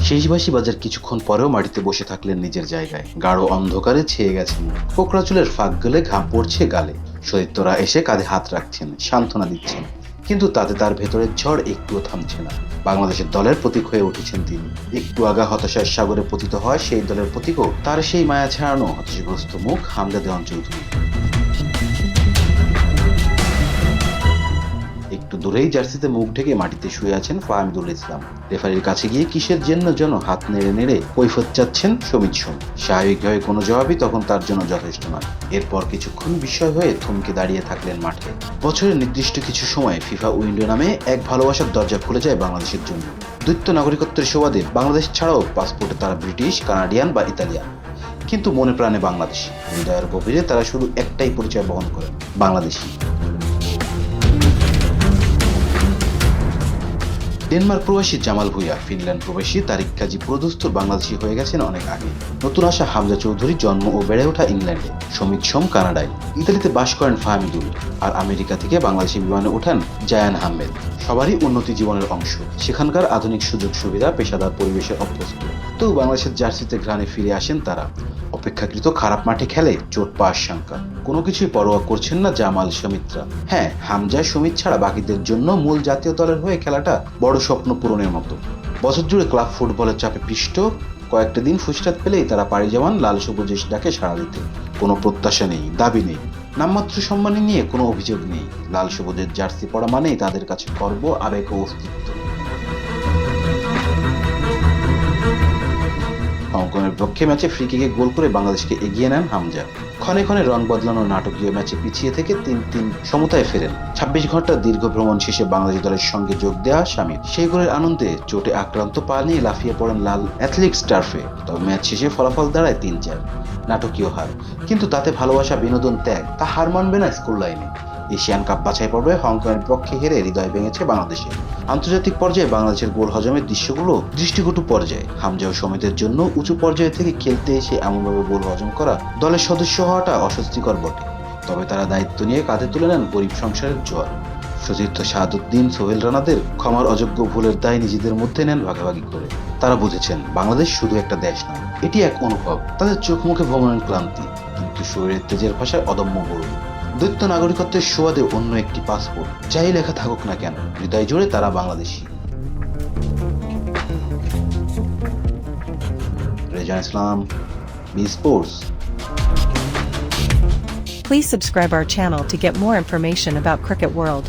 শেষবাসী বাজার কিছুক্ষণ পরেও মাটিতে বসে থাকলেন নিজের জায়গায়। গাঢ় অন্ধকারে ছেয়ে গেছে মুখ, কোকড়া চুলের ফাঁক গলে ঘাম পড়ছে গালে। সতীর্থরা এসে কাঁধে হাত রাখছেন, সান্ত্বনা দিচ্ছেন, কিন্তু তাতে তার ভেতরের ঝড় একটুও থামছে না। বাংলাদেশের দলের প্রতীক হয়ে উঠেছেন তিনি। একটু আগা হতাশার সাগরে পতিত হয় সেই দলের প্রতীকও তার সেই মায়া ছাড়ানো হতাশাগ্রস্ত মুখ হামজা দেওয়ান চৌধুরী। একটু দূরেই জার্সিতে মুখ ঢেকে মাটিতে শুয়ে আছেন ফাহমিদুল ইসলাম। রেফারির কাছে গিয়ে কিসের জন্য যেন হাত নেড়ে নেড়ে কৈফিয়ত চাচ্ছেন সমিত সোম। স্বাভাবিকভাবে কোনো জবাবই তখন তার জন্য যথেষ্ট নয়। এরপর কিছুক্ষণ বিস্ময় হয়ে থমকে দাঁড়িয়ে থাকলেন মাঠে। বছরের নির্দিষ্ট কিছু সময় ফিফা উইন্ডো নামে এক ভালোবাসার দরজা খুলে যায় বাংলাদেশের জন্য। দ্বৈত নাগরিকত্বের সুবাদে বাংলাদেশ ছাড়াও পাসপোর্টে তারা ব্রিটিশ, কানাডিয়ান বা ইতালিয়ান, কিন্তু মনে প্রাণে বাংলাদেশি। হৃদয়ের গভীরে তারা শুধু একটাই পরিচয় বহন করেন, বাংলাদেশি। ডেনমার্ক প্রবাসী জামাল ভুঁইয়া, ফিনল্যান্ড প্রবাসী তারিক কাজী পুরোদস্তুর বাংলাদেশি হয়ে গেছেন অনেক আগে। নতুন আসা হামজা চৌধুরী জন্ম ও বেড়ে ওঠা ইংল্যান্ডে, সমিত সোম কানাডায়, ইতালিতে বাস করেন ফাহমিদুল, আর আমেরিকা থেকে বাংলাদেশি বিমানে ওঠান জায়ান আহমেদ। সবারই উন্নতি জীবনের অংশ, সেখানকার আধুনিক সুযোগ সুবিধা, পেশাদার পরিবেশের অভ্যস্ত। তো বাংলাদেশের জার্সিতে ঘ্রাণে ফিরে আসেন তারা। অপেক্ষাকৃত খারাপ মাঠে খেলে চোট পাওয়ার শঙ্কা, কোনো কিছুই পরোয়া করছেন না জামাল সমিতরা। হ্যাঁ, হামজা সমিত ছাড়া বাকিদের জন্য মূল জাতীয় দলের হয়ে খেলাটা বড় স্বপ্ন পূরণের মতো। বছর জুড়ে ক্লাব ফুটবলের চাপে পিষ্ট, কয়েকটা দিন ফুসটাত পেলেই তারা পাড়ি জমান লাল সবুজের ডাকে সাড়া দিতে। কোনো প্রত্যাশা নেই, দাবি নেই, নামমাত্র সম্মানী নিয়ে কোনো অভিযোগ নেই। লাল সবুজের জার্সি পরা মানেই তাদের কাছে গর্ব, আবেগ ও অস্তিত্ব। হংকংয়ের পক্ষে ম্যাচে ফ্রি কিকে গোল করে বাংলাদেশকে এগিয়ে নেন হামজা। ক্ষণে ক্ষণে রং বদলানোর নাটকীয় ম্যাচে পিছিয়ে থেকে ৩-৩ সমতায় ফেরেন। ২৬ ঘন্টার দীর্ঘ ভ্রমণ শেষে বাংলাদেশ দলের সঙ্গে যোগ দেওয়া শামির সেই গোলের আনন্দে চোটে আক্রান্ত পা নিয়ে লাফিয়ে পড়েন লাল অ্যাথলেটিক্স টার্ফে। তবে ম্যাচ শেষে ফলাফল দাঁড়ায় ৩-৪, নাটকীয় হার। কিন্তু তাতে ভালোবাসা, বিনোদন, ত্যাগ তা হার মানবে না স্কুল লাইনে। এশিয়ান কাপ বাছাই পর্বে হংকংয়ের পক্ষে হেরে হৃদয় ভেঙেছে বাংলাদেশে। আন্তর্জাতিক পর্যায়ে বাংলাদেশের গোল হজমের দৃশ্যগুলো দৃষ্টিকটু পর্যায়ে। হামজা ও সমিতের জন্য উঁচু পর্যায়ে থেকে খেলতে এসে এমনভাবে গোল হজম করা দলের সদস্য হওয়াটা অস্বস্তিকর বটে। তবে তারা দায়িত্ব নিয়ে কাঁধে তুলে নেন গরিব সংসারের জোয়ার। সতীর্থ শাহাদুদ্দিন, সোহেল রানাদের ক্ষমার অযোগ্য ভুলের দায় নিজেদের মধ্যে নেন ভাগাভাগি করে। তারা বুঝেছেন বাংলাদেশ শুধু একটা দেশ নয়, এটি এক অনুভব। তাদের চোখ মুখে ভ্রমণের ক্লান্তি, কিন্তু শরীরের তেজের ভাষায় অদম্য গৌরব। দ্বৈত নাগরিকত্বের সুবাদে অন্য একটি পাসপোর্ট, যাই লেখা থাকুক না কেন, হৃদয় জুড়ে তারা Bangladeshi. Rezan Islam, B sports. Please subscribe our channel to get more information about Cricket World.